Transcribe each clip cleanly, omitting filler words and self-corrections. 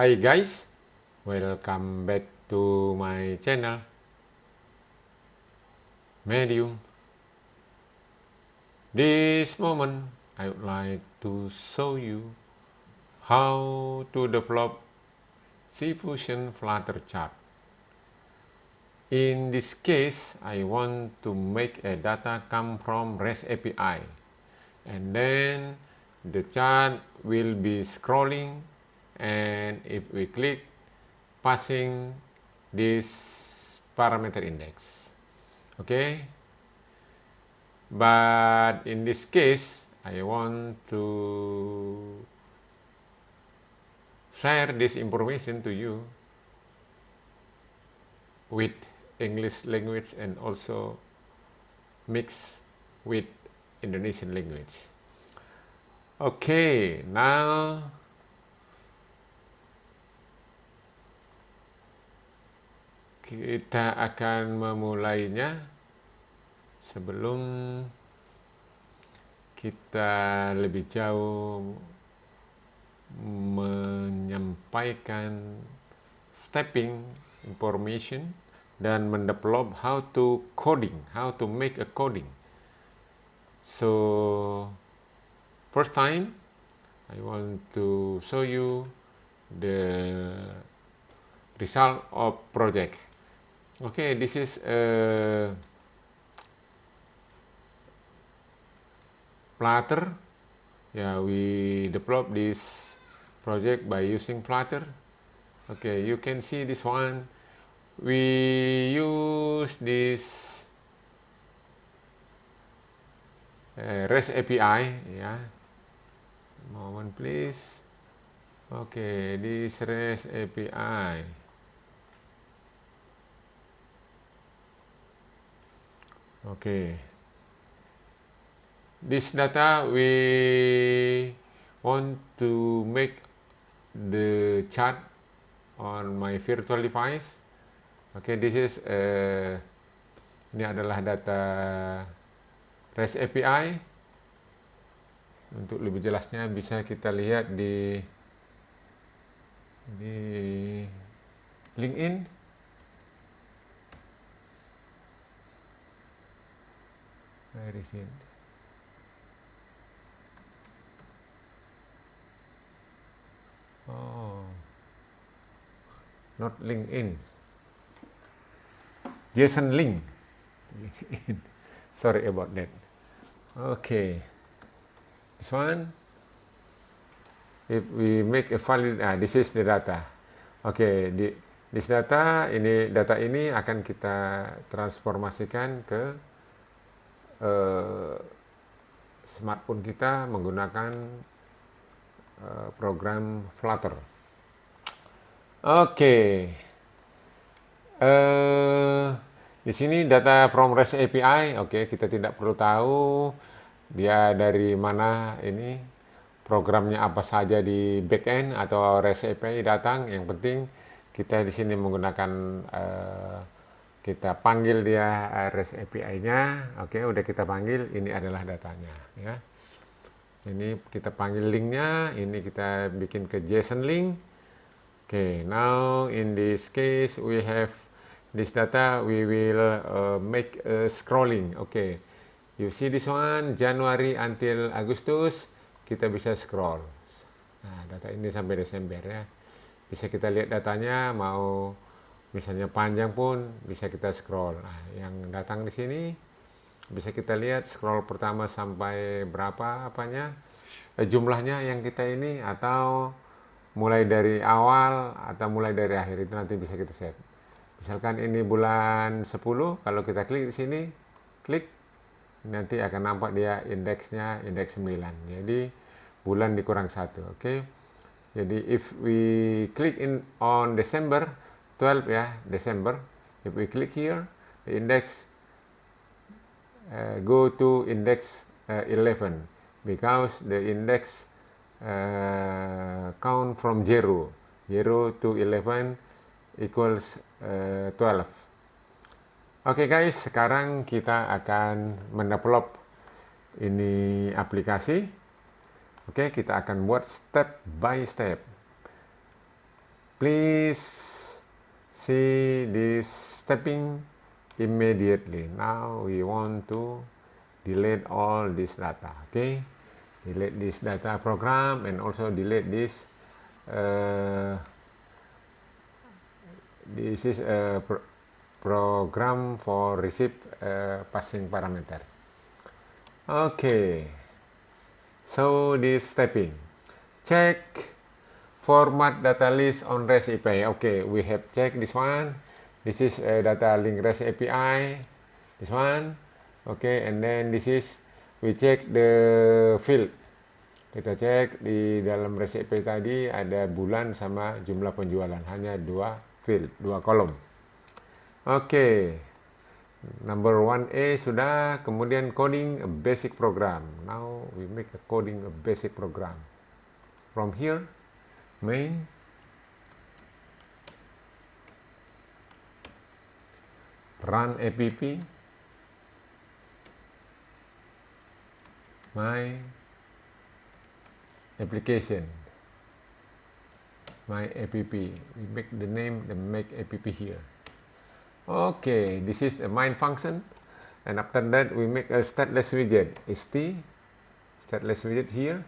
Hi guys, welcome back to my channel Medium. This moment I would like to show you how to develop Cfusion Flutter chart. In this case, I want to make a data come from REST API, and then the chart will be scrolling, and if we click, passing this parameter index. Okay, but in this case I want to share this information to you with English language and also mix with Indonesian language. Okay, now kita akan memulainya. Sebelum kita lebih jauh menyampaikan stepping information dan mendevelop how to make a coding. So first time I want to show you the result of project. Okay, this is a Flutter. Yeah, we develop this project by using Flutter. Okay, you can see this one. We use this REST API. Yeah, moment please. Okay, this REST API. Okay. This data we want to make the chart on my virtual device. Okay, this is ini adalah data REST API. Untuk lebih jelasnya bisa kita lihat di LinkedIn. Where is it? Oh, not LinkedIn. Jason Link. Sorry about that. Okay, this one. If we make a valid, this is the data. Okay, this data ini akan kita transformasikan ke smartphone kita menggunakan program Flutter. Oke, di sini data from REST API. Oke, kita tidak perlu tahu dia dari mana, ini programnya apa saja di backend atau REST API datang. Yang penting kita di sini menggunakan kita panggil dia REST API-nya. Oke, udah kita panggil, ini adalah datanya ya. Ini kita panggil linknya, ini kita bikin ke JSON link. Okay, now in this case we have this data, we will make a scrolling. Okay, you see this one, January until Agustus, kita bisa scroll. Nah, data ini sampai Desember ya. Bisa kita lihat datanya, mau misalnya panjang pun bisa kita scroll. Nah, yang datang di sini bisa kita lihat scroll pertama sampai berapa apanya jumlahnya yang kita ini, atau mulai dari awal atau mulai dari akhir, itu nanti bisa kita set. Misalkan ini bulan 10, kalau kita klik di sini, klik, nanti akan nampak dia indeksnya indeks 9. Jadi bulan dikurang 1. Oke. Jadi if we click in on December 12 ya, December, if we click here, the index go to index 11 because the index count from 0 to 11 equals 12. Oke guys, sekarang kita akan mendevelop ini aplikasi. Oke, kita akan buat step by step. Please see this stepping immediately. Now we want to delete all this data. Okay, delete this data program and also delete this. This is a program for receive passing parameter. Okay, so this stepping. Check format data list on REST API. Okay, we have checked this one. This is a data link REST API. This one. Okay, and then this is we check the field. Kita cek di dalam REST API tadi ada bulan sama jumlah penjualan. Hanya dua field, dua kolom. Oke. Number 1A sudah, kemudian coding a basic program. Now we make a coding a basic program. From here, main, run app, my application, my app. We make the name, the make app here. Okay, this is a main function, and after that we make a stateless widget, st stateless widget here.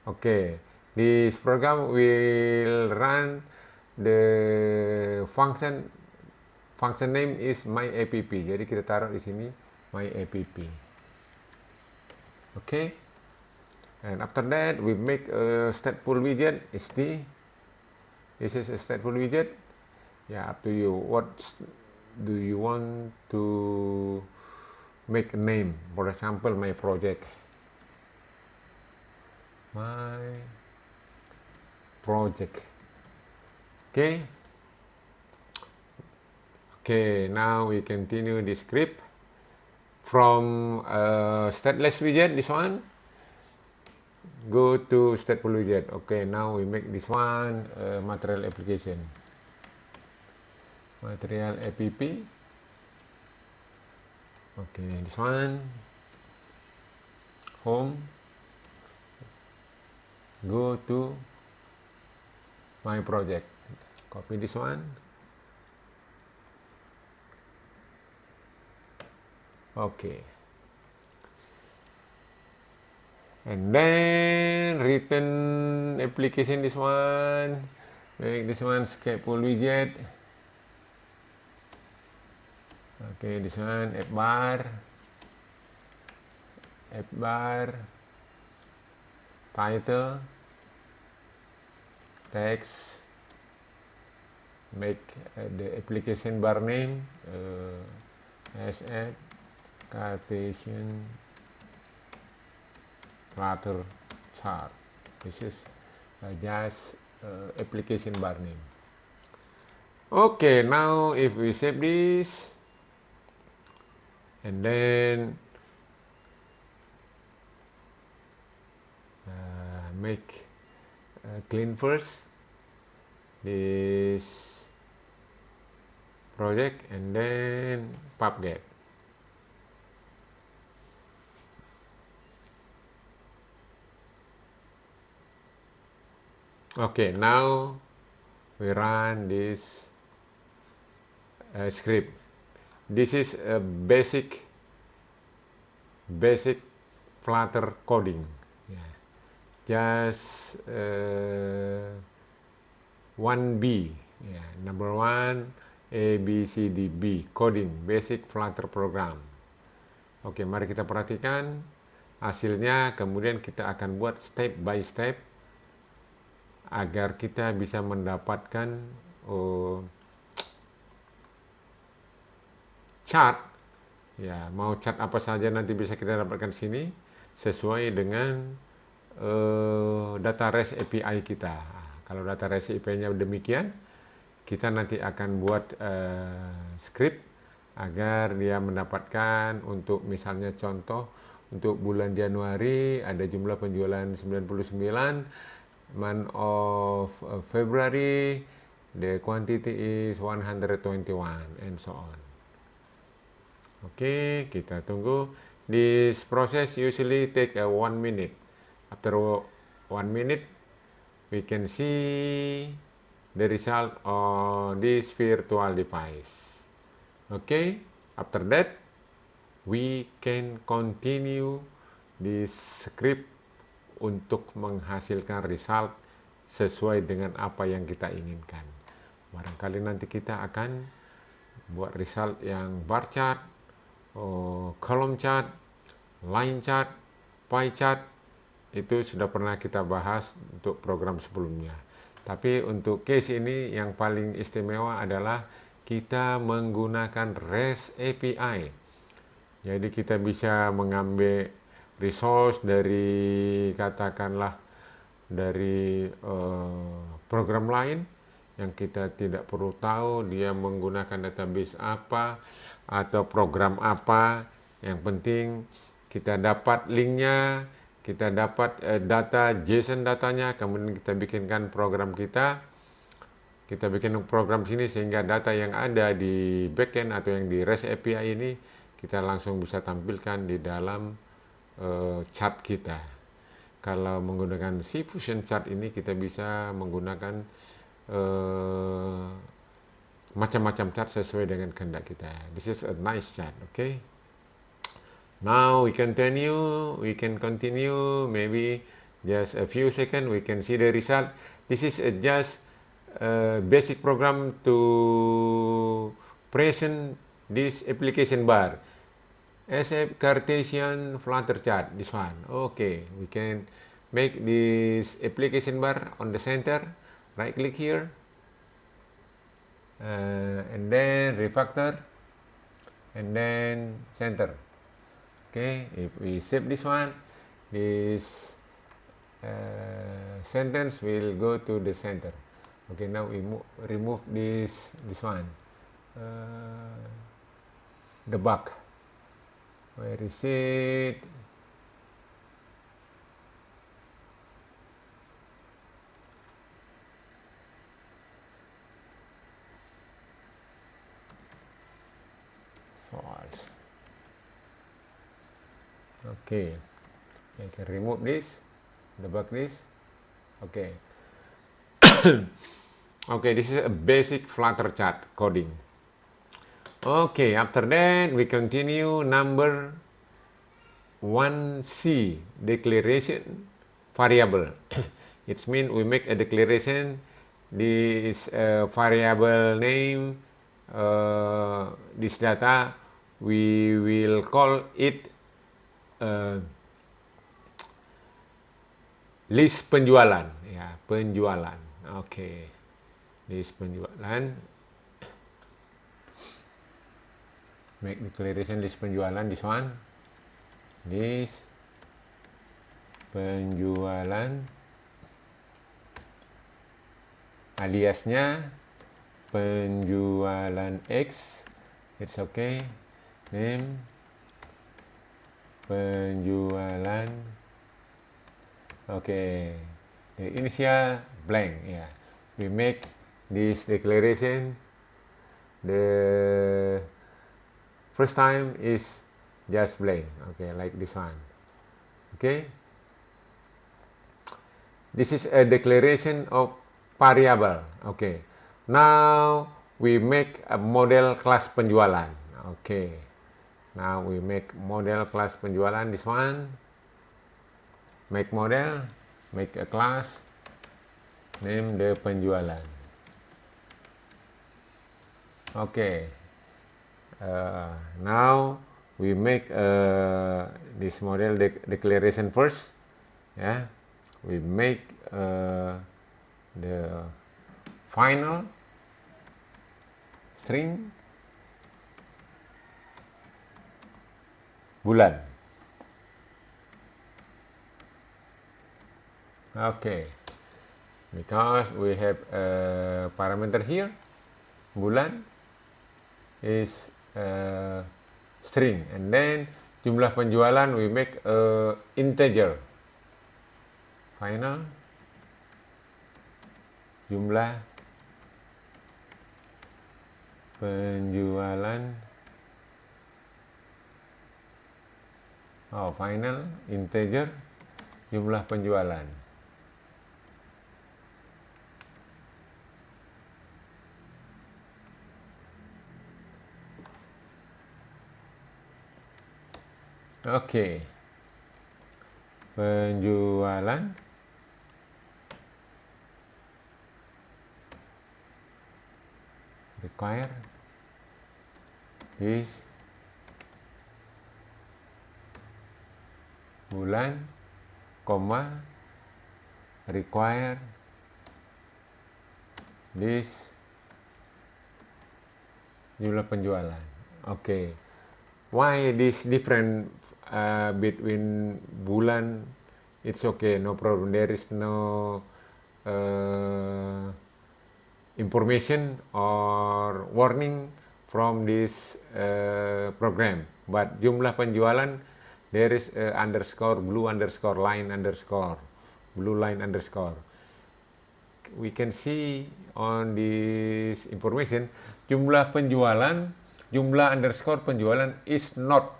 Okay, this program will run the function name is my app. Jadi kita taruh di sini my app. Okay, and after that we make a stateful widget, st. This is a stateful widget. Yeah, up to you. What do you want to make a name? For example, my project. My project. Okay. Okay, now we continue the script from stateless widget, this one. Go to stateful widget. Okay, now we make this one material application. Material app. Okay, this one. Home. Go to my project. Copy this one. Okay. And then written application, this one. Make this one stateful widget. Okay, this one app bar, title, text, make the application bar name as app Cartesian Flutter chart. This is just application bar name. Okay, now if we save this and then make clean first this project and then pubget. Okay, now we run this script. This is a basic Flutter coding. Yeah. Just 1B. Yeah. Number 1 A B C D B coding basic Flutter program. Oke, mari kita perhatikan hasilnya. Kemudian kita akan buat step by step agar kita bisa mendapatkan chart. Ya, mau chart apa saja nanti bisa kita dapatkan sini sesuai dengan data REST API kita. Kalau data REST API-nya demikian, kita nanti akan buat script agar dia mendapatkan untuk misalnya contoh untuk bulan Januari ada jumlah penjualan 99, month of February the quantity is 121 and so on. Oke, kita tunggu. This process usually take 1 minute. After 1 minute, we can see the result on this virtual device. Okay, after that we can continue this script untuk menghasilkan result sesuai dengan apa yang kita inginkan. Barangkali nanti kita akan buat result yang bar chart, column chart, line chart, pie chart. Itu sudah pernah kita bahas untuk program sebelumnya. Tapi untuk case ini yang paling istimewa adalah kita menggunakan REST API. Jadi kita bisa mengambil resource dari katakanlah dari program lain yang kita tidak perlu tahu dia menggunakan database apa atau program apa. Yang penting kita dapat linknya, kita dapat data JSON datanya, kemudian kita bikinkan program kita. Kita bikin program sini sehingga data yang ada di backend atau yang di REST API ini kita langsung bisa tampilkan di dalam chart kita. Kalau menggunakan C-Fusion chart ini kita bisa menggunakan macam-macam chart sesuai dengan kehendak kita. This is a nice chart, okay? Now we can continue, maybe just a few seconds we can see the result. This is just a basic program to present this application bar as a Cartesian flutter chart, this one. Okay, we can make this application bar on the center, right click here, and then refactor, and then center. Okay, if we save this one, this sentence will go to the center. Okay, now we remove this one, the bug. Where is it? False. Okay, I can remove this, debug this. Okay. Okay, this is a basic Flutter chart coding. Okay, after that we continue number 1C, declaration variable. It means we make a declaration. This variable name, this data, we will call it list penjualan, ya, penjualan. Oke, list penjualan. Make declaration list penjualan, this one. List penjualan. Aliasnya penjualan X. It's okay. Name penjualan. Okay, the initial blank. Yeah, we make this declaration. The first time is just blank. Okay, like this one. Okay, this is a declaration of variable. Okay, now we make a model class penjualan. Okay, now we make model class penjualan. This one. Make model, make a class, name the penjualan. Okay, now we make this model declaration first. Yeah, we make the final string bulan. Okay, because we have a parameter here, bulan is string, and then jumlah penjualan we make a integer. Final jumlah penjualan, final integer jumlah penjualan. Oke, penjualan require this bulan, koma require this jumlah penjualan. Oke. Why this different between bulan? It's okay, no problem. There is no information or warning from this program. But jumlah penjualan, there is underscore, blue underscore, line underscore, blue line underscore. We can see on this information, jumlah penjualan, jumlah underscore penjualan is not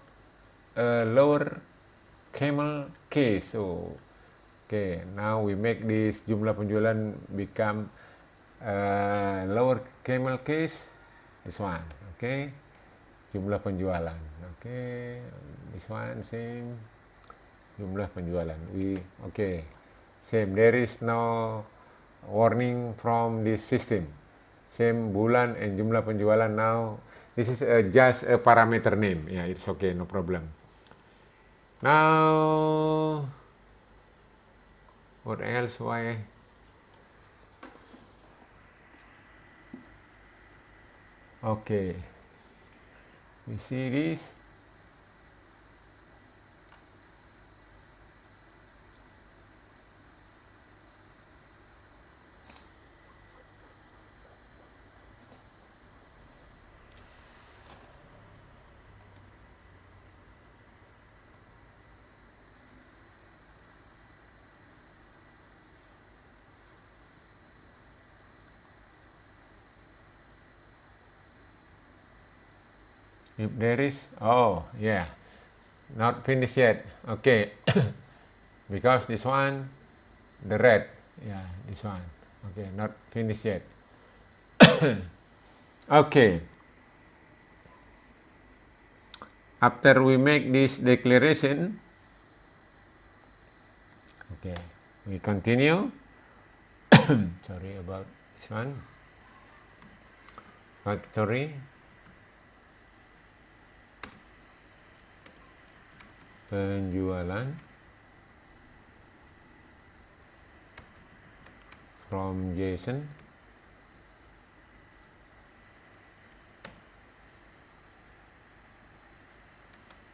lower camel case. So, okay, now we make this jumlah penjualan become lower camel case. This one, okay, jumlah penjualan. Okay, this one same, jumlah penjualan. Okay, same. There is no warning from this system. Same bulan and jumlah penjualan now. This is just a parameter name. Yeah, it's okay, no problem. Now, what else? Why? Okay, we see this. If there is, oh yeah, not finished yet. Okay, because this one, the red, yeah, this one. Okay, not finished yet. Okay. After we make this declaration, okay, we continue. Sorry about this one. Factory. Penjualan from JSON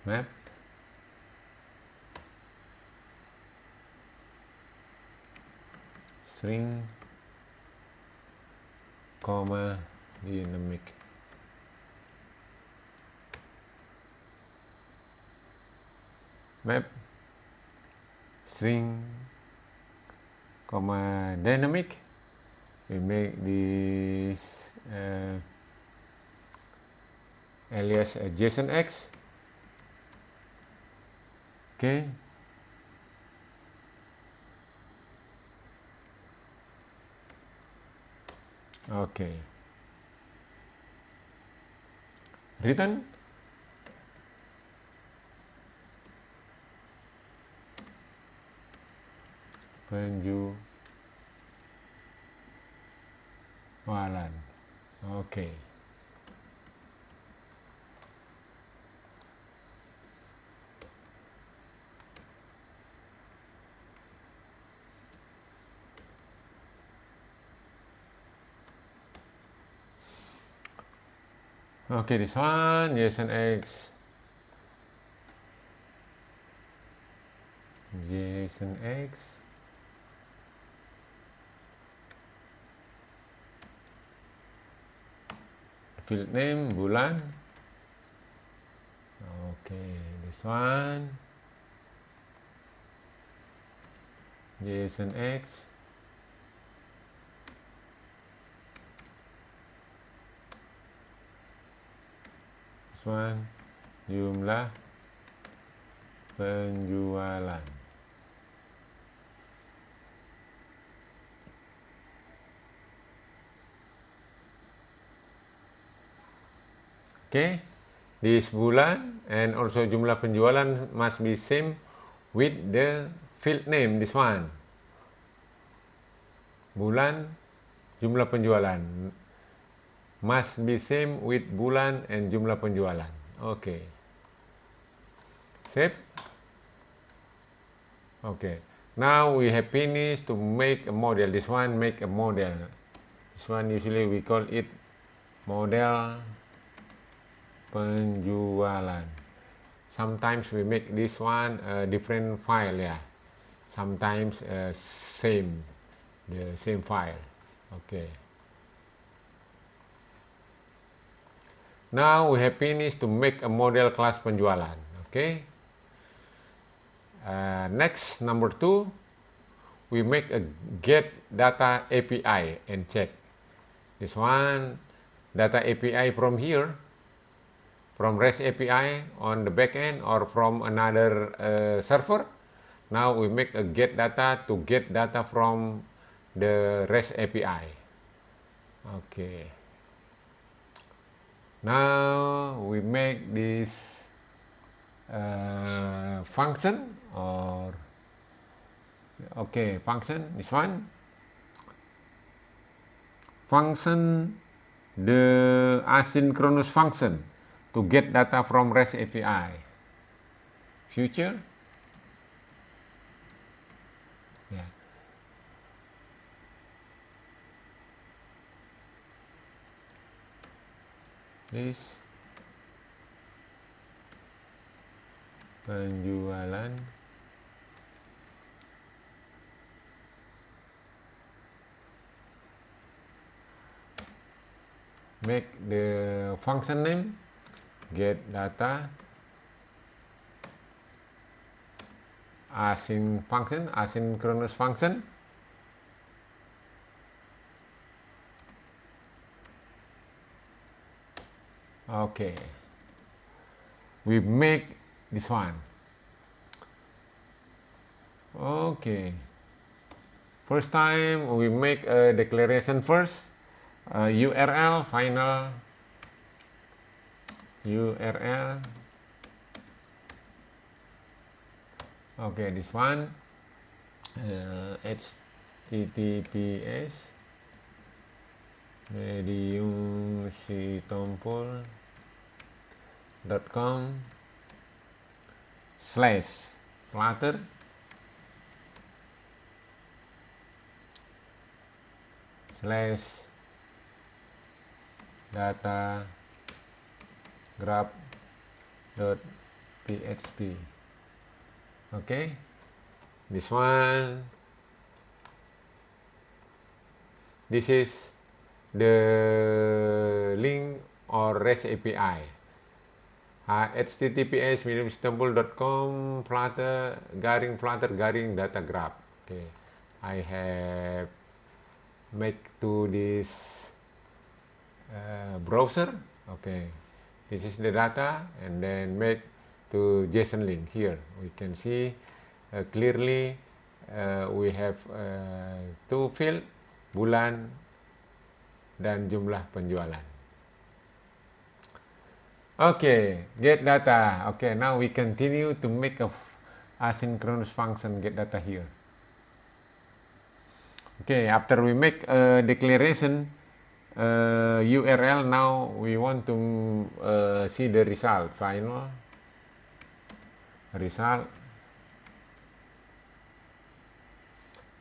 map string, comma, dynamic. Map string, comma, dynamic. We make this alias JSON-X. Okay. Okay. Return. Penjualan. Okay. Okay, this one, JSON-X. JSON-X. Field name, bulan. Okay, this one. JSON-X. This one, jumlah penjualan. Okay, this bulan, and also jumlah penjualan must be same with the field name, this one. Bulan, jumlah penjualan must be same with bulan and jumlah penjualan. Okay. Save. Okay. Now we have finished to make a model. This one make a model. This one usually we call it model penjualan. Sometimes we make this one a different file, yeah. Sometimes same, the same file. Okay. Now we have finished to make a model class penjualan. Okay. Next, number 2, we make a get data API and check. This one, data API from here, from REST API on the backend or from another server. Now we make a get data to get data from the REST API. Okay. Now we make this function or function, this one. Function, the asynchronous function to get data from REST API. Future. Yeah. This penjualan make the function name get data asynchronous function. Okay, we make this one. Okay, first time we make a declaration first. URL final URL. Okay, this one https mediumsitompul.com/flutter /data graph.php. Okay, this one, this is the link or REST API. https mediumsitompul.com flutter data graph. Okay, I have make to this browser. Okay, this is the data, and then make to JSON link. Here we can see clearly we have two field, bulan dan jumlah penjualan. Okay, get data. Okay, now we continue to make a asynchronous function get data here. Okay, after we make a declaration URL, now we want to see the result. Final result.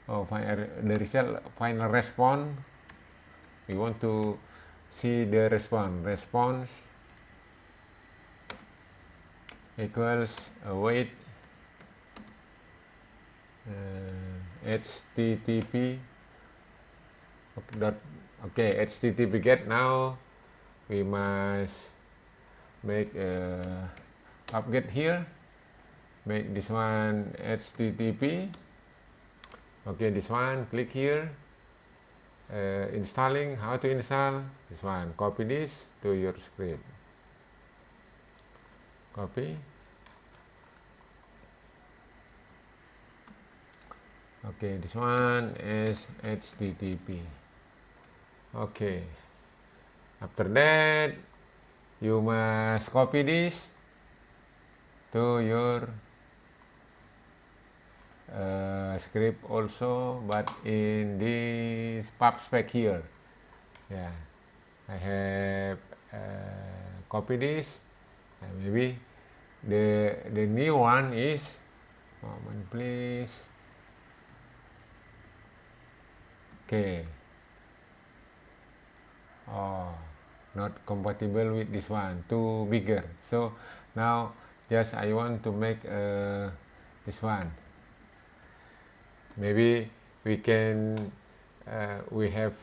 The result, final response. We want to see the response equals await http http get. Now we must make a upget here, make this one http. Okay, this one, click here, installing, how to install, this one, copy this to your script, copy. Okay, this one is HTTP. Okay, after that you must copy this to your script also, but in this pub spec here. Yeah, I have copy this. Maybe the new one is, moment please. Okay. Oh, not compatible with this one, too bigger. So now just I want to make this one. Maybe we can we have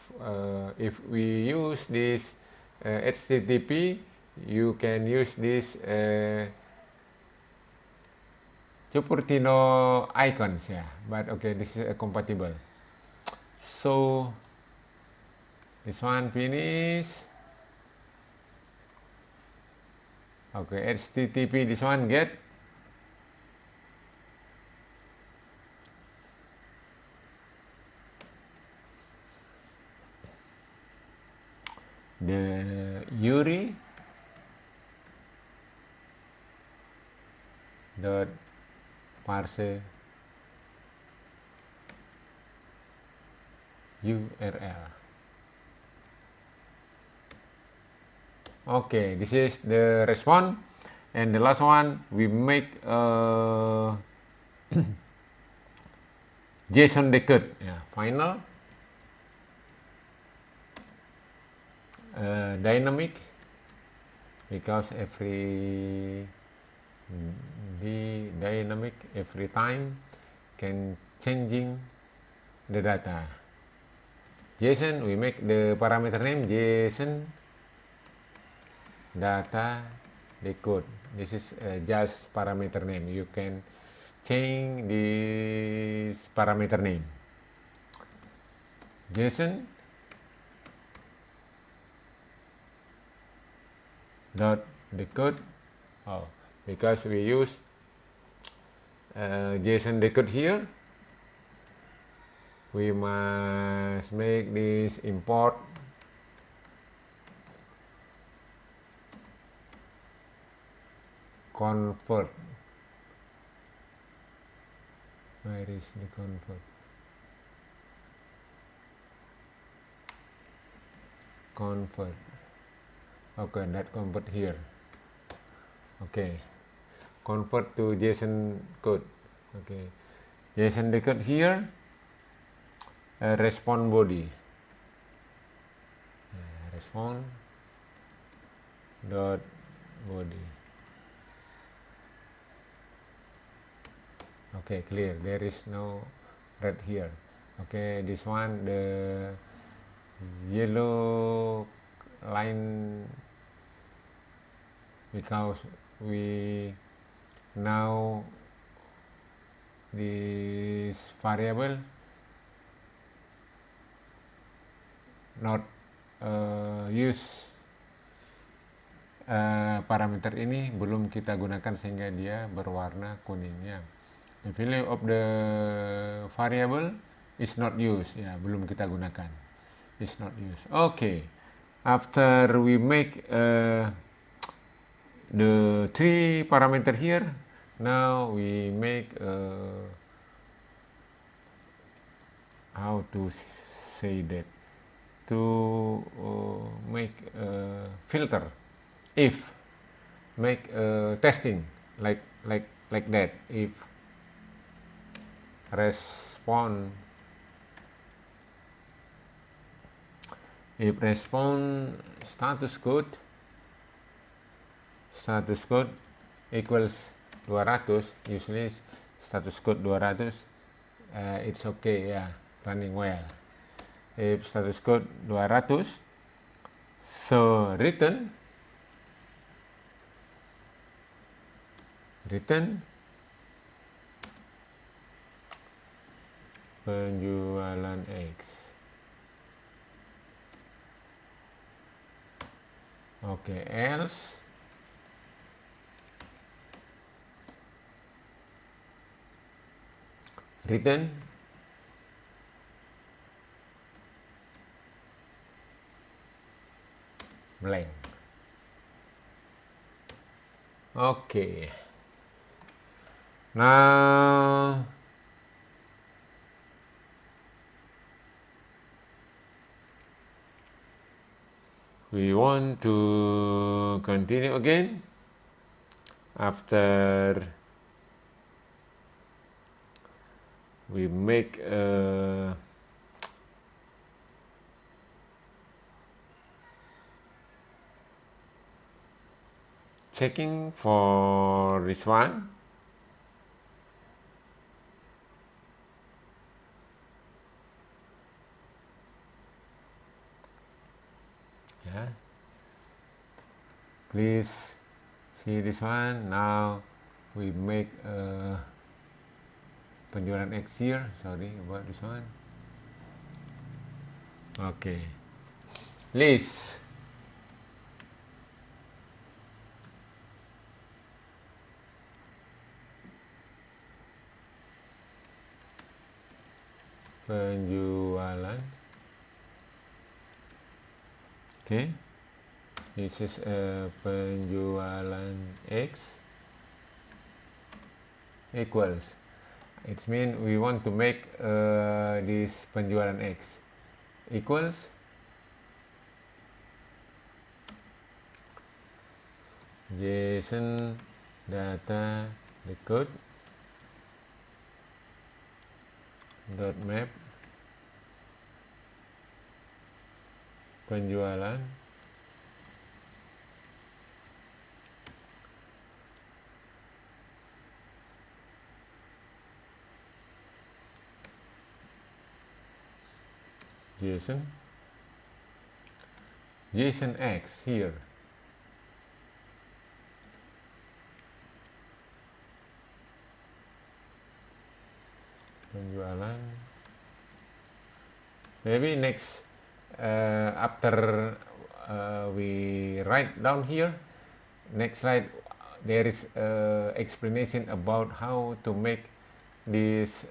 if we use this HTTP, you can use this Cupertino icons, yeah. But okay, this is compatible. So this one finish. Okay, HTTP this one get. The URI dot parse URL. Okay, this is the response, and the last one we make JSON decode. Yeah, final dynamic, because every dynamic every time can changing the data. JSON, we make the parameter name JSON data decode. This is just parameter name. You can change this parameter name. JSON dot decode. Oh, because we use JSON decode here, we must make this import convert. Where is the convert? Convert. Okay, that convert here. Okay, convert to JSON code. Okay, JSON decode here. Response body. Response dot body. Okay, clear. There is no red here. Okay, this one, the yellow line, because we now this variable not use parameter ini belum kita gunakan sehingga dia berwarna kuningnya. The value of the variable is not used, ya, belum kita gunakan, is not used. Okay, after we make the three parameter here, now we make how to say that, to make filter, if make testing like that. If response status code equals 200, usually status code 200, it's okay, yeah, running well. If status code 200, so return penjualan X. Okay, else return blank. Okay. Now we want to continue again after we make a checking for this one. Yeah. Please see this one. Now we make a penjualan X here. Sorry about this one. Okay. List. Penjualan. Okay. This is a penjualan X equals. It means we want to make this penjualan X equals JSON data decode dot map penjualan JSON X here. Penjualan. Maybe next after we write down here, next slide there is explanation about how to make this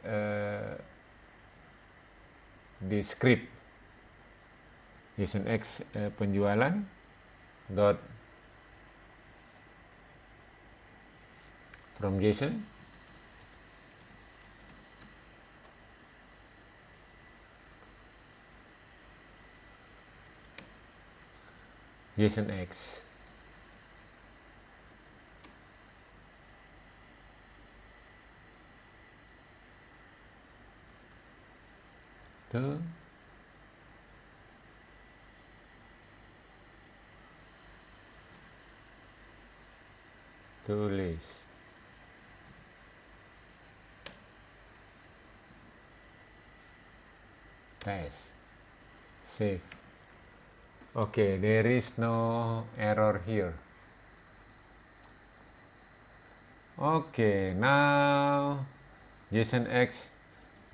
this script. JSON X penjualan dot from JSON JSON X to list. Test. Save. Okay, there is no error here. Okay, now JSON X,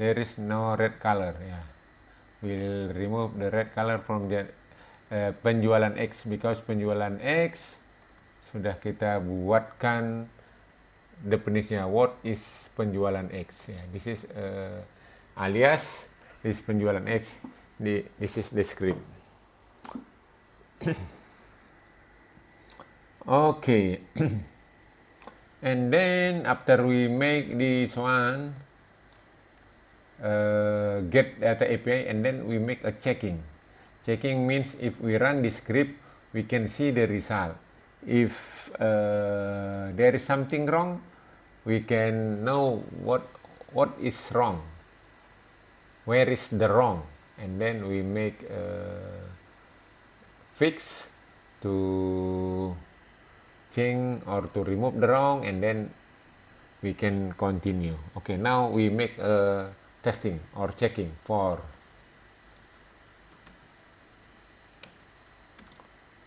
there is no red color. Yeah, we'll remove the red color from the penjualan X because penjualan X sudah kita buatkan definisinya. What is penjualan X? Yeah, this is alias this penjualan X. This is the script. Okay. And then after we make this one get data API, and then we make a checking. Checking means if we run the script, we can see the result. If there is something wrong, we can know what is wrong, where is the wrong, and then we make a fix to change or to remove the wrong, and then we can continue. Okay, now we make a testing or checking for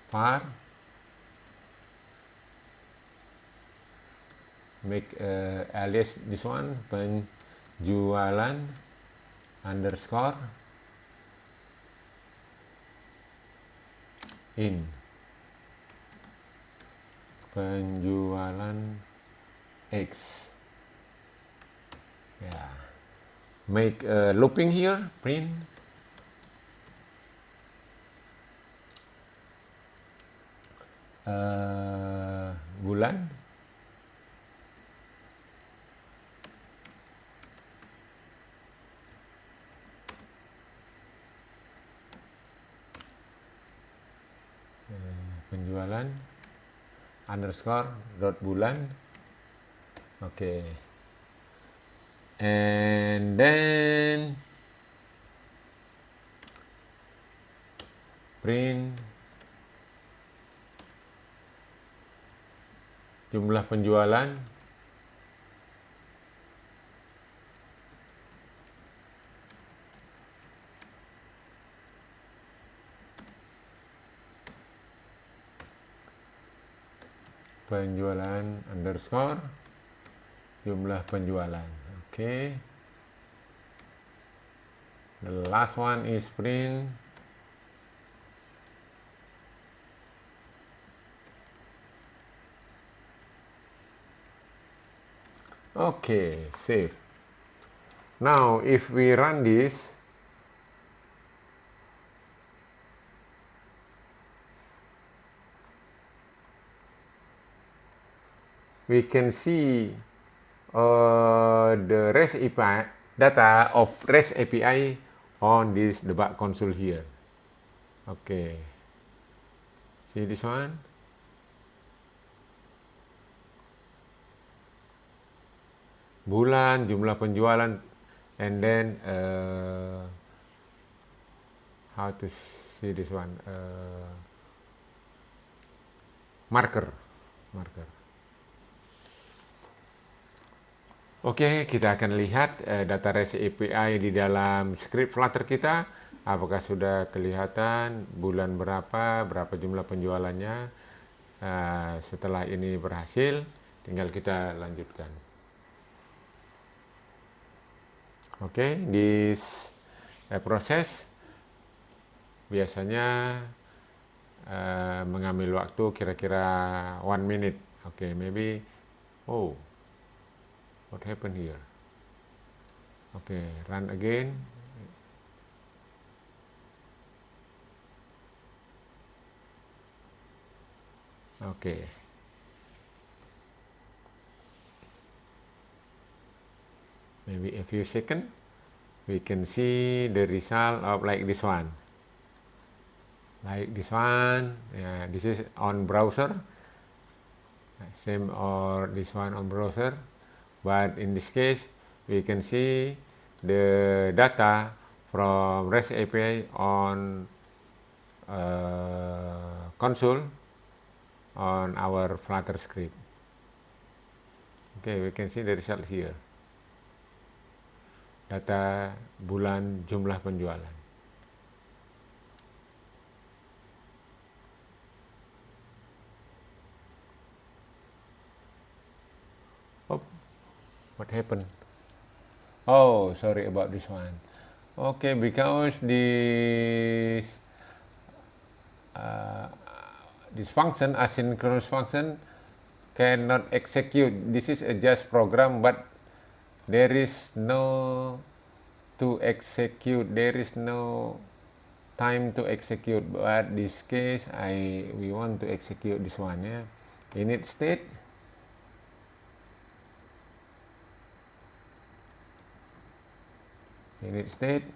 var make alias this one penjualan underscore in penjualan X. Yeah, make a looping here, print bulan penjualan underscore dot bulan. Okay, and then print jumlah penjualan underscore jumlah penjualan. Okay, the last one is print okay, save. Now if we run this, we can see the REST API data of REST API on this debug console here. Okay, see this one. Bulan, jumlah penjualan, and then how to see this one, marker. Oke, kita akan lihat data REST API di dalam script Flutter kita. Apakah sudah kelihatan bulan berapa jumlah penjualannya. Setelah ini berhasil, tinggal kita lanjutkan. Oke, this proses biasanya mengambil waktu kira-kira 1 minute. Oke, maybe, oh, what happened here? Oke, run again. Oke. Maybe a few seconds, we can see the result of like this one. Like this one, this is on browser. Same or this one on browser. But in this case, we can see the data from REST API on console on our Flutter script. Okay, we can see the result here. Data bulan jumlah penjualan. Oh, what happened? Oh, sorry about this one. Okay, because this function, asynchronous function, cannot execute. This is a just program, but there is no to execute. There is no time to execute. But this case, we want to execute this one. Yeah, init state. Init state.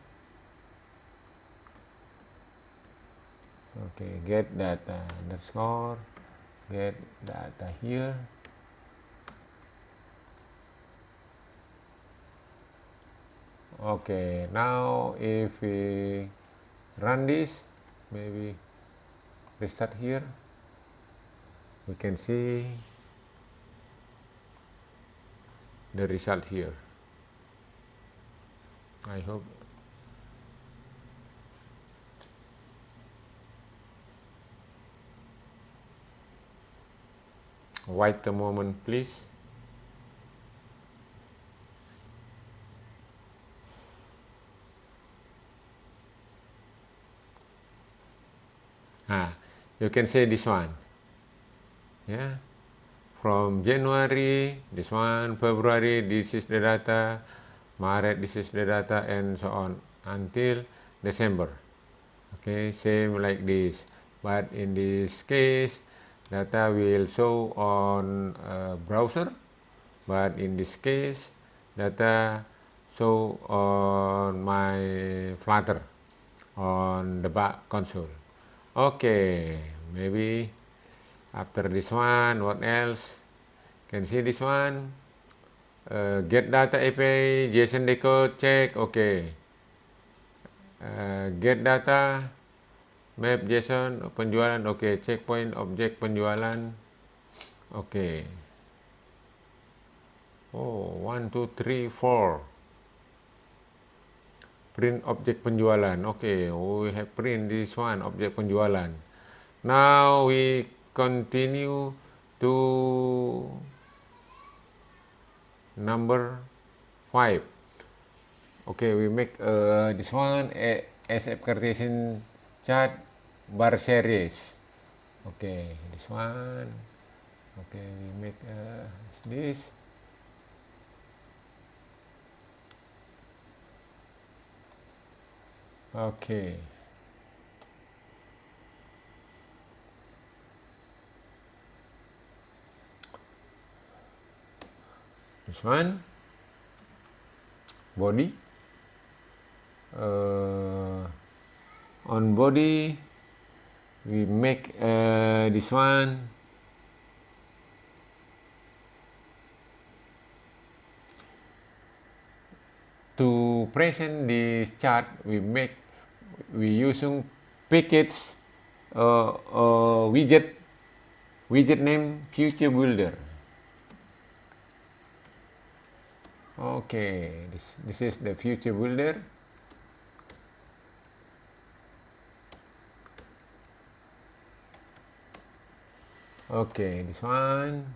Okay, get data underscore. Get data here. Okay, now if we run this, maybe restart here, we can see the result here. I hope. Wait a moment, please. You can say this one. Yeah. From January, this one, February, this is the data, Maret, this is the data, and so on until December. Okay, same like this. But in this case, data will show on browser. But in this case, data show on my Flutter, on the back console. Okay, maybe After this one, what else? Can see this one. Get data API, JSON decode, check, okay. Get data, map JSON, penjualan, okay. Checkpoint, objek penjualan, okay. Oh, 1, 2, 3, 4. Print objek penjualan, okay. We have print this one, objek penjualan. Now we continue to number 5. Okay, we make this one SF Cartesian chart bar series. Okay, this one. Okay, we make this. Okay. This one. Body. On body, we make this one. To present this chart, we using package widget name Future Builder. Okay, this is the Future Builder. Okay, this one.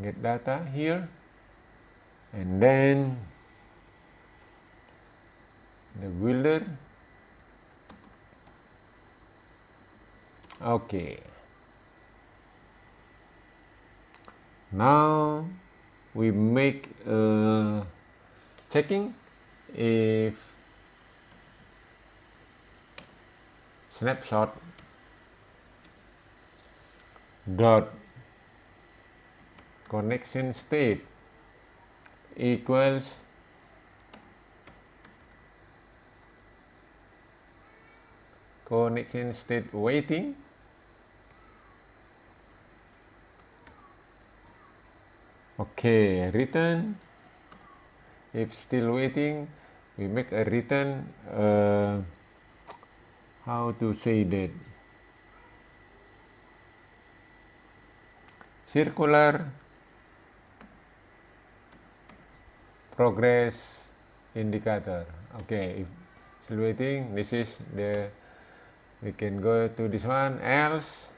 Get data here, and then the builder. Okay. Now we make checking if snapshot dot connection state equals connection state waiting. Okay, return. If still waiting, we make a return. How to say that? Circular progress indicator. Okay, if still waiting, this is the, we can go to this one, else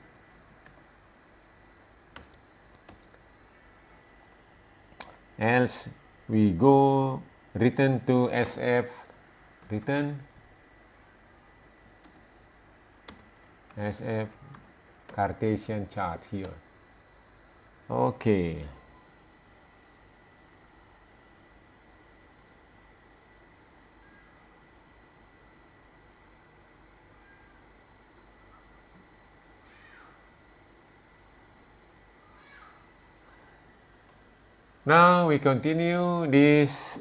we go return to SF, return SF Cartesian chart here. Okay. Now we continue this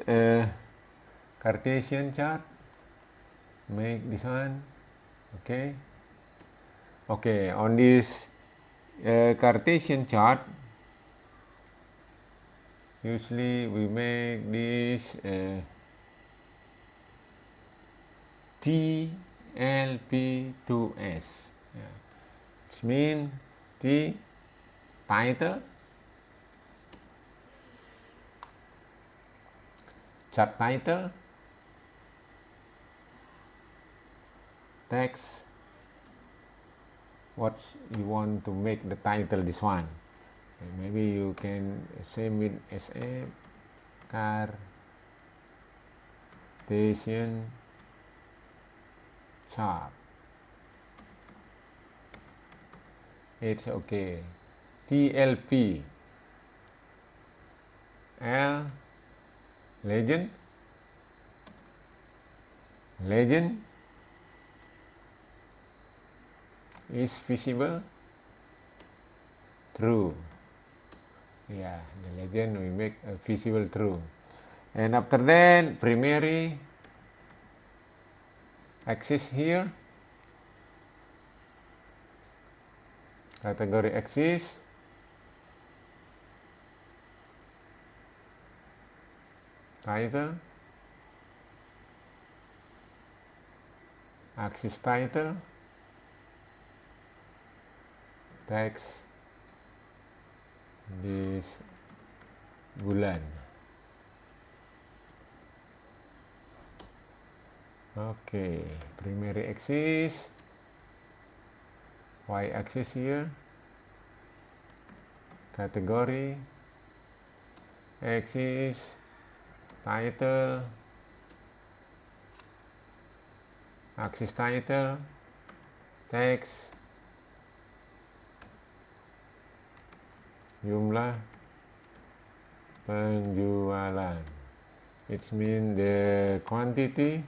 Cartesian chart. Make this one. Okay. Okay, on this Cartesian chart, usually we make this TLP2S. Yeah. It means T title, chart title, text, what you want to make the title this one. And maybe you can same with SF Cartesian chart. It's okay. TLP L legend is visible, true. Yeah, the legend we make visible true. And after that, primary axis here, Kategori axis. Title. Axis title. Text. This bulan. Oke, primary axis. Y axis here. Kategori. Axis. Title. Axis title. Text. Jumlah penjualan. It means the quantity.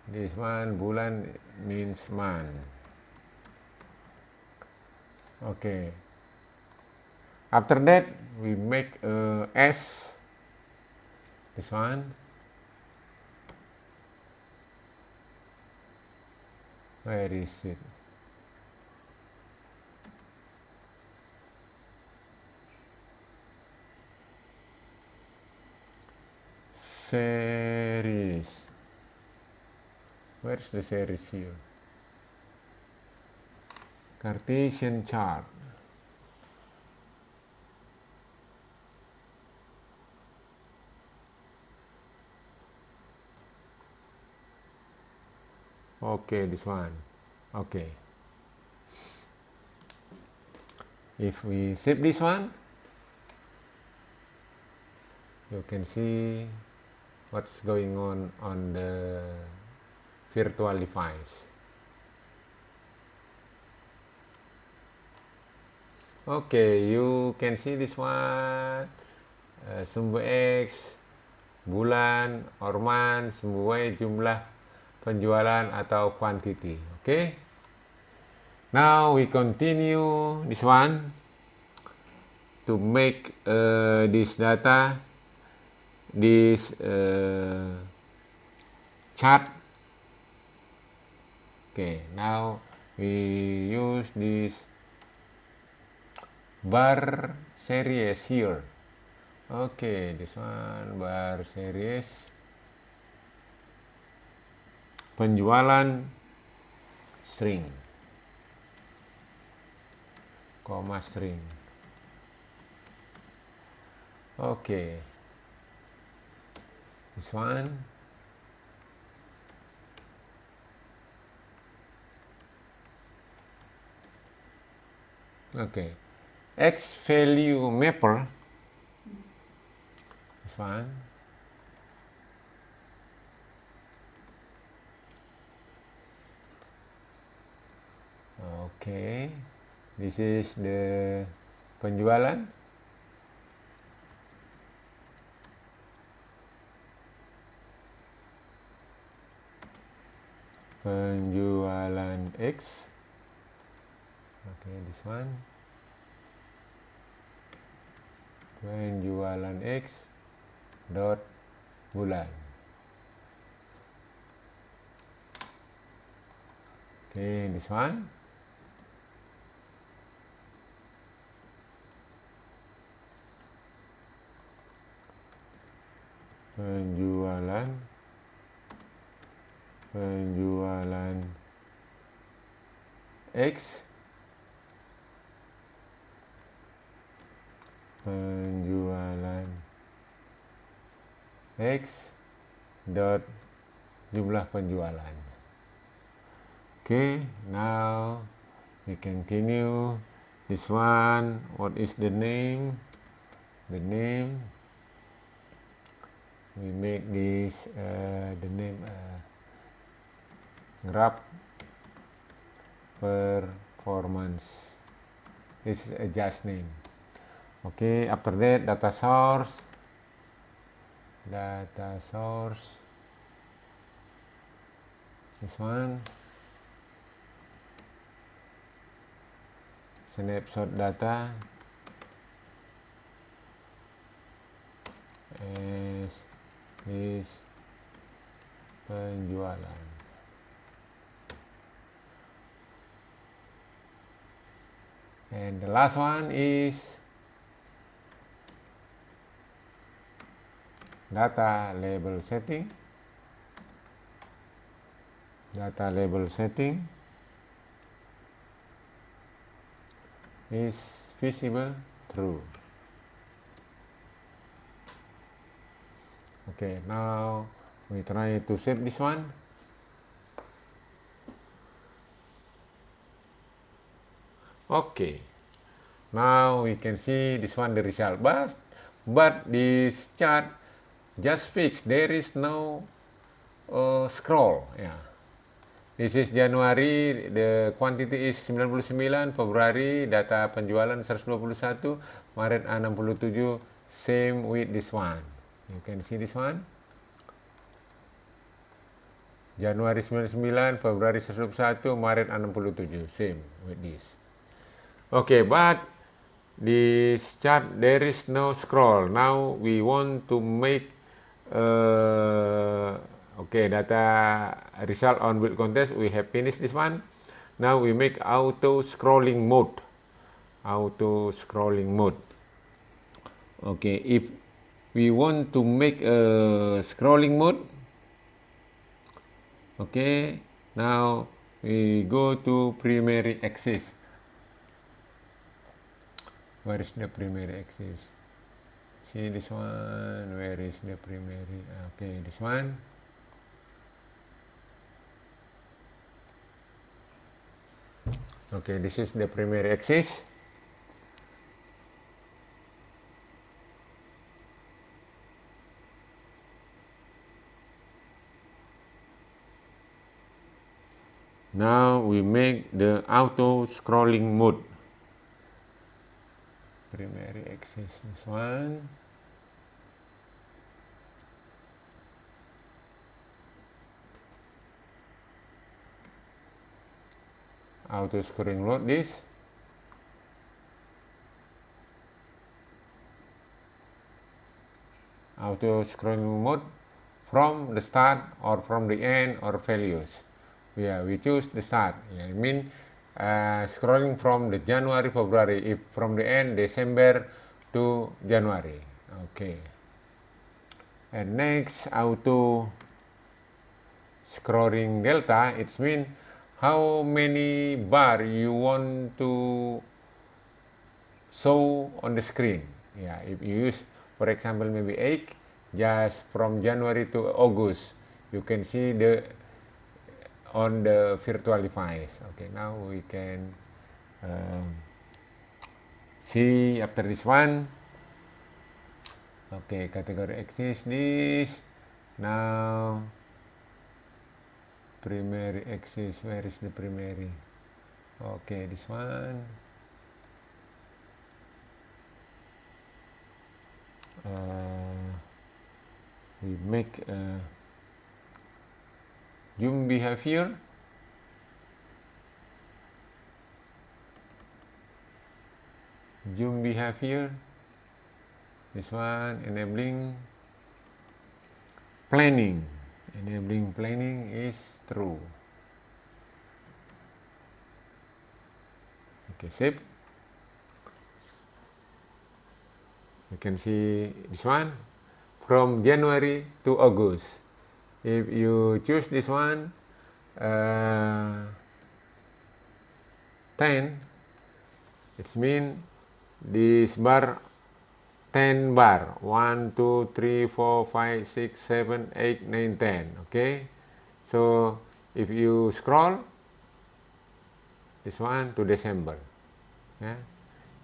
This one bulan means month. Okay. After that we make a S. This one. Where is it? Series. Where's the series here? Cartesian chart. Okay, this one. Okay. If we save this one, you can see what's going on the virtual device. Okay, you can see this one, sumbu X, bulan, or month, sumbu Y, jumlah penjualan atau quantity. Okay. Now we continue this one to make this data, this chart. Okay, now we use this bar series here. Okay, this one bar series. Penjualan string, koma string. Okay, this one. Okay, X value mapper. This one. Okay, this is the penjualan. Penjualan X. Okay, this one. Penjualan X dot bulan. Okay, this one. Penjualan X, penjualan X dot jumlah penjualan. Okay, now we continue this one. What is the name? The name. We make this the name graph performance. This is a just name. Okay, after that data source. This one. Snapshot data. As is penjualan. And the last one is data label setting. Data label setting is visible true. Okay, now we try to set this one. Okay, now we can see this one the result, but this chart just fixed. There is no scroll. Yeah, this is January, the quantity is 99, Februari data penjualan 121, Maret 67, same with this one. You can see this one. Januari 99, Februari 121, Maret 67, same with this. Okay, but this chart there is no scroll. Now we want to make okay, data result on build contest. We have finished this one. Now we make auto scrolling mode. Auto scrolling mode. Okay, if we want to make a scrolling mode, okay, now we go to primary axis. Where is the primary axis? See this one, where is the primary? Okay, this one. Okay, this is the primary axis. Now we make the auto scrolling mode. Primary axis, this one. Auto scrolling mode this. Auto scrolling mode from the start or from the end or values. Yeah, we choose the start. Yeah, I mean scrolling from the January, February, if from the end December to January. Okay. And next, auto scrolling delta, it means how many bar you want to show on the screen. Yeah, if you use, for example, maybe 8, just from January to August, you can see the on the virtual device. Okay, now we can see after this one. Okay, category axis this. Now primary axis, where is the primary? Okay, this one. We make zoom behavior. Zoom behavior. This one, enabling planning. Enabling planning is true. Okay, save. You can see this one from January to August. If you choose this one, 10, it means this bar 10 bar, 1, 2, 3, 4, 5, 6, 7, 8, 9, 10. Okay, so if you scroll this one to December, yeah,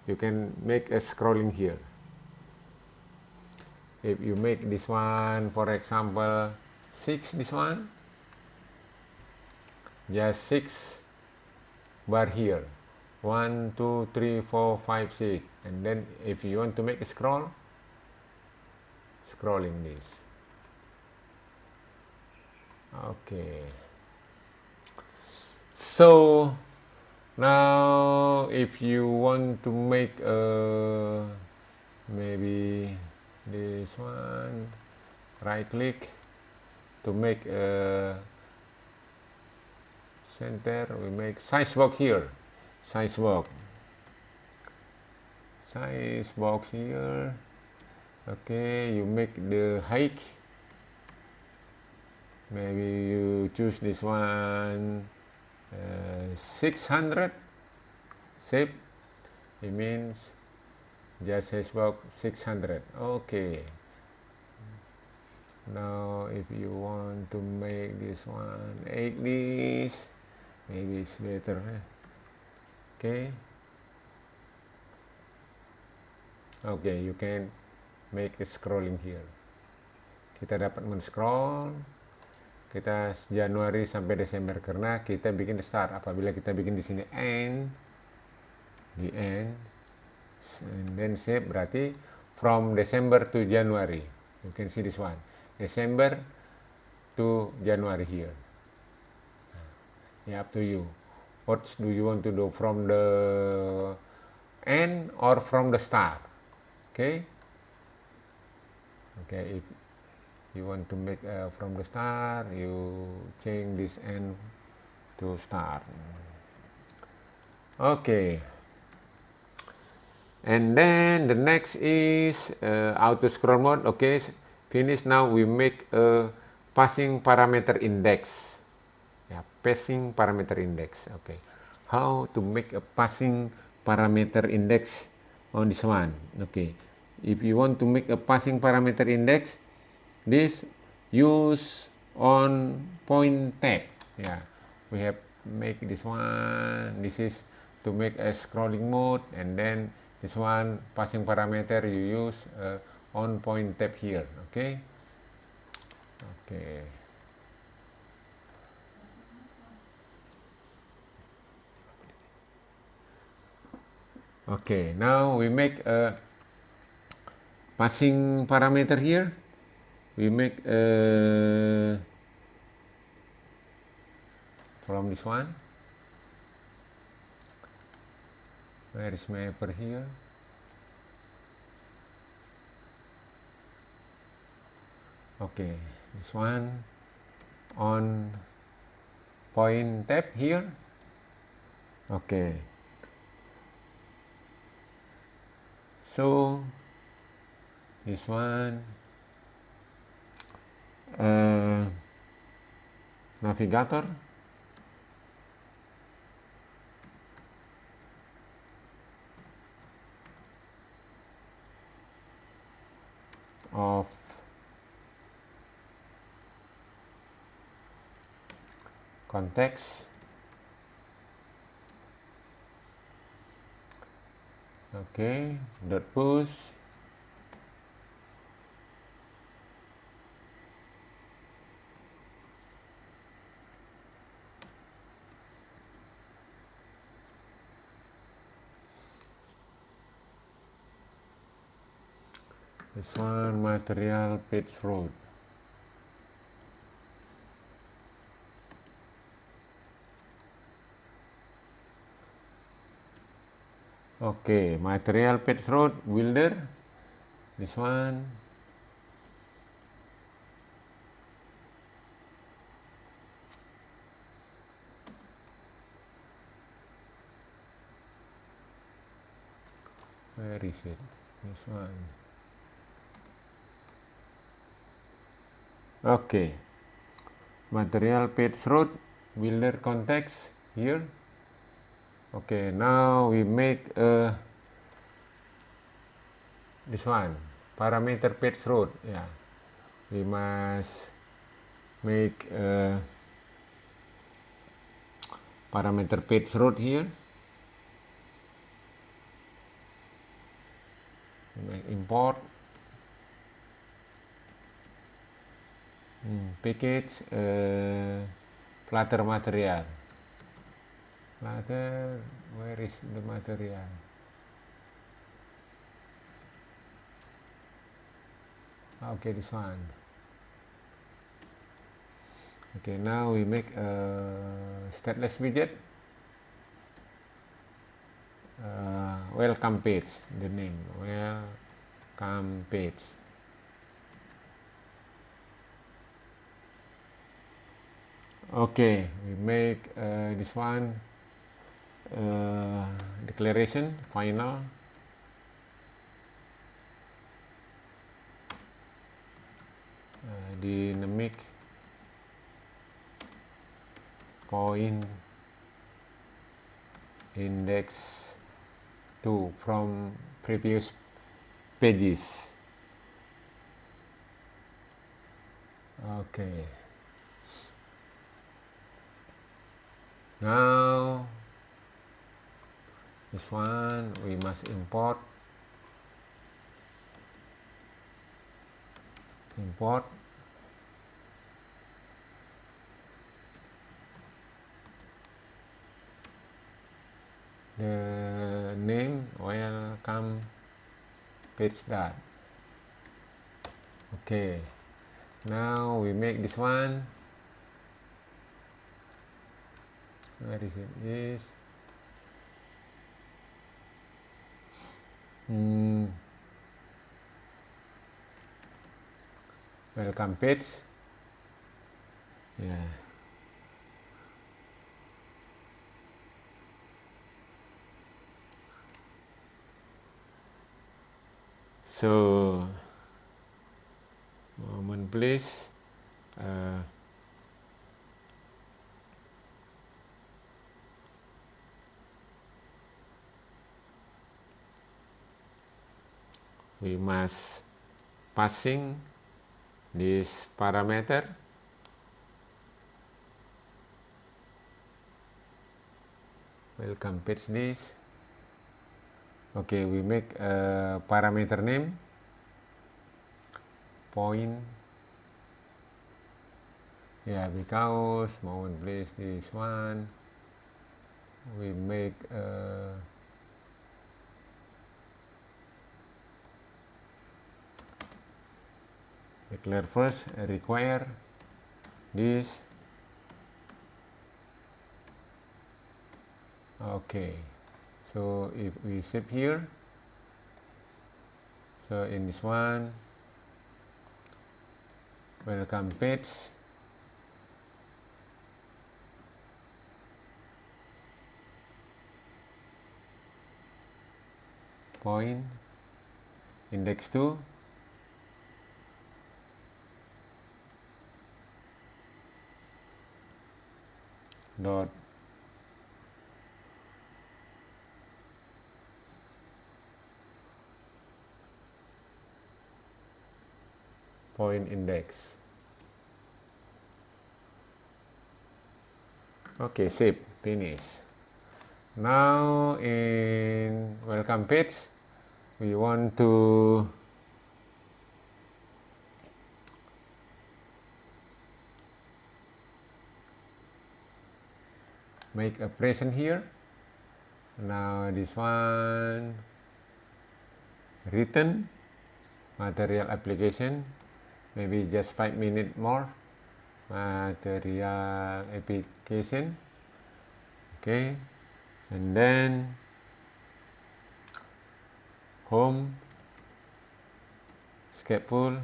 you can make a scrolling here. If you make this one, for example, 6, this one, just 6 bar here, 1, 2, 3, 4, 5, 6, and then if you want to make a scrolling this. Okay, so now if you want to make maybe this one, right click to make a center, we make size box here, size box. size box here. Okay, you make the height. Maybe you choose this one 600. Save. It means just size box 600. Okay. Now if you want to make this one 8 this, maybe it's better. Okay. Okay, you can make a scrolling here. Kita dapat men-scroll. Kita Januari sampai Desember karena kita bikin start. Apabila kita bikin di sini end, di end, and then save, berarti from December to January. You can see this one. December to January here. Yeah, up to you. What do you want to do, from the end or from the start? Okay. Okay, if you want to make from the start, you change this end to start. Okay. And then the next is auto scroll mode. Okay, finish. Now we make a passing parameter index. Yeah, passing parameter index. Okay, how to make a passing parameter index on this one? Okay, if you want to make a passing parameter index, this use on point tab. Yeah, we have make this one. This is to make a scrolling mode, and then this one passing parameter you use on point tab here. Okay. Okay. Okay, now we make a passing parameter here. We make from this one. Where is mapper here? Okay, this one on point tab here. Okay. So this one navigator. Of context. Okay, dot push. This one material page road. Okay, material page road builder. This one. Where is it? This one. Okay, material page road builder context here. Okay, now we make this one parameter page road. Yeah, we must make parameter page road here. Import package Flutter material. Flutter, where is the material? Okay, this one. Okay, now we make a stateless widget. Welcome page, the name, welcome page. Okay, we make this one declaration final. dynamic point index 2 from previous pages. Okay. Now this one we must import the name welcome page dot. Okay, now we make this one. Where is it? This welcome page. Yeah. So, moment please. We must passing this parameter. Welcome page this. Okay, we make a parameter name point. Yeah, because moment please this one we make declare first require this. Okay, so if we save here, so in this one welcome page point index 2 dot point index. Okay, save, finish. Now in welcome page we want to make a present here. Now this one written material application, maybe just 5 minutes more. Material application. Okay, and then home schedule,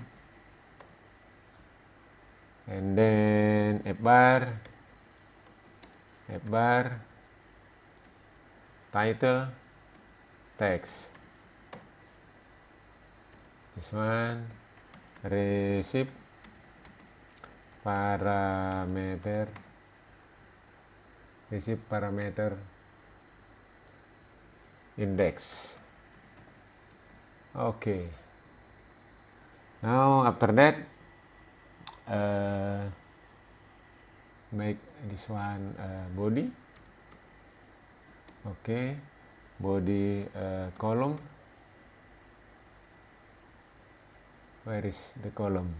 and then app bar title text. This one receive parameter index. Okay, now after that make this one body. Okay, body column. Where is the column?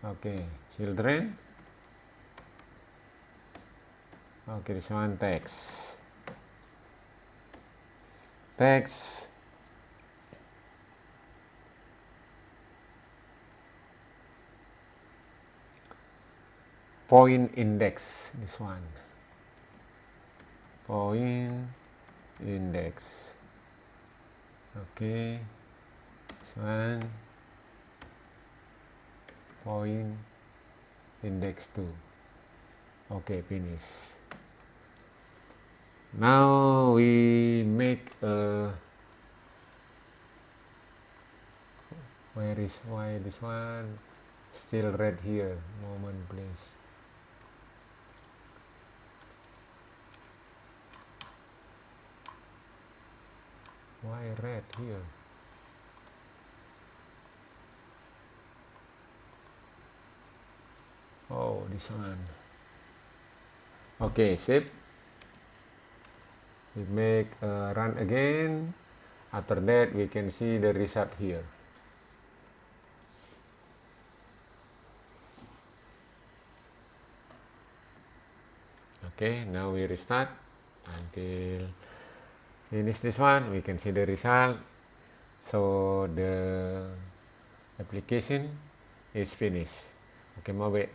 Okay, children. Okay, this one text point index. This one point index. Okay, this one point index 2. Okay, finish. Now we make a why this one still red here? Moment please. Why red here? Oh, this one. Okay, save. We make a run again. After that, we can see the result here. Okay, now we restart until finish this one. We can see the result. So the application is finished. Okay, moment.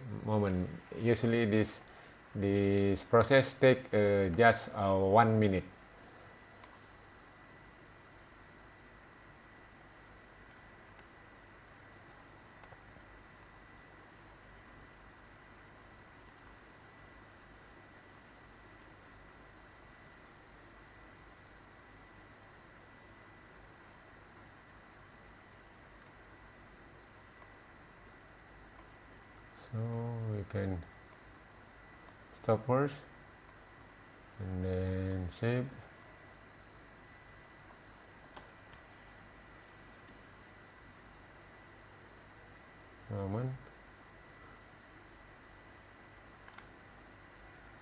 Usually this process take just 1 minute. So we can stop first and then save. Moment.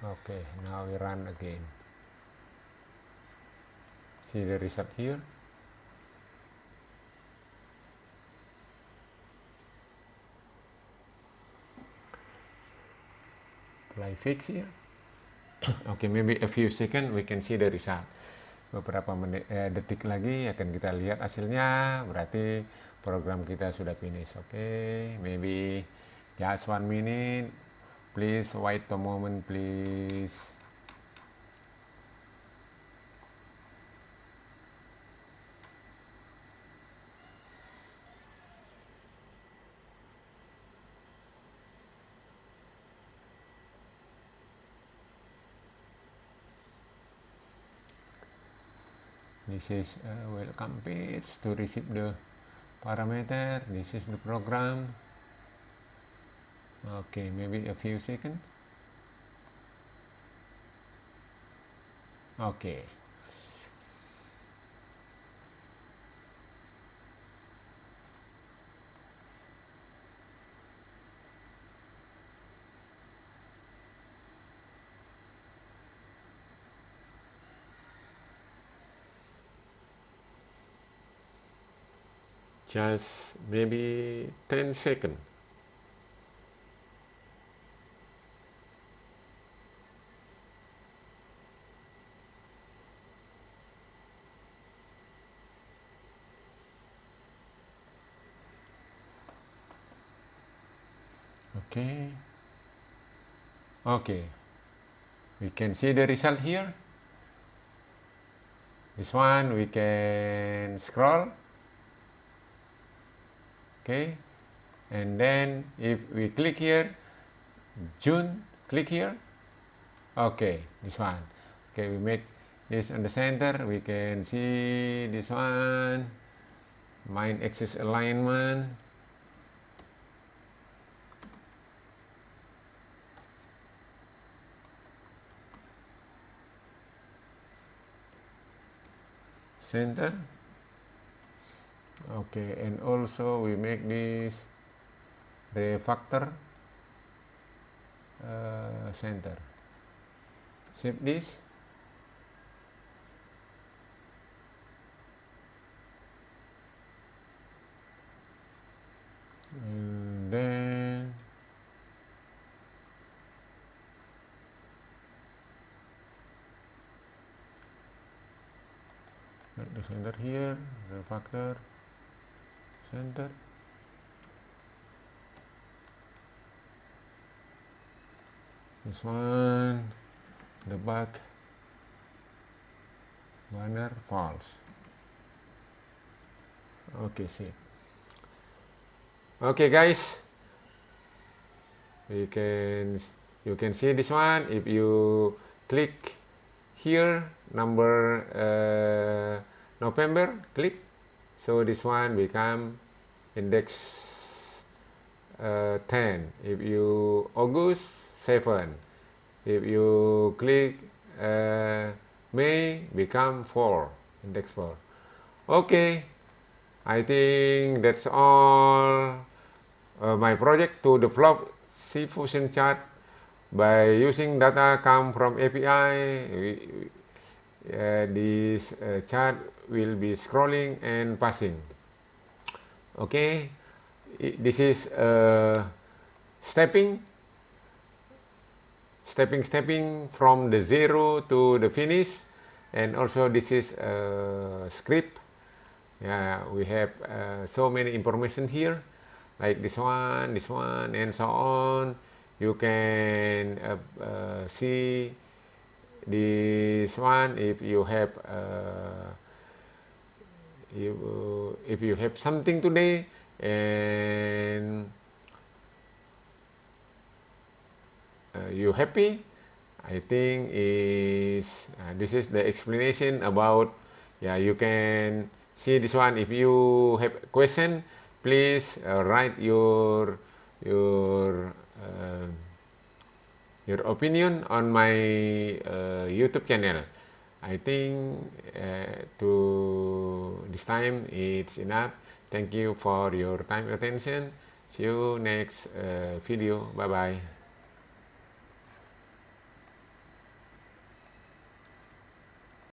Okay, now we run again. See the result here. Apply fix here. Okay, maybe a few seconds we can see the result. Beberapa detik lagi akan kita lihat hasilnya. Berarti program kita sudah finish. Okay, maybe just 1 minute. Please wait a moment, please. This is a welcome page to receive the parameter. This is the program. Okay, maybe a few seconds. Okay. Just maybe 10 seconds. Okay. Okay. We can see the result here. This one we can scroll. Okay. And then if we click here, June, click here. Okay, this one. Okay, we make this on the center. We can see this one. Mind axis alignment. Center. Okay, and also we make this refactor center. Save this. And then make the center here, refactor center. This one, the back banner false. Okay, see. Okay, guys, you can see this one. If you click here, number November, click. So this one become index 10. If you August 7. If you click May, become 4, index 4. Okay, I think that's all my project to develop SeaFusion chart by using data come from API. This chart will be scrolling and passing. Okay, this is stepping from the zero to the finish, and also this is script. Yeah, we have so many information here, like this one, and so on. You can see this one if you have if you have something today, and you happy. I think is this is the explanation about. Yeah, you can see this one. If you have a question, please write your opinion on my YouTube channel. I think to this time it's enough. Thank you for your time attention. See you next video. Bye bye.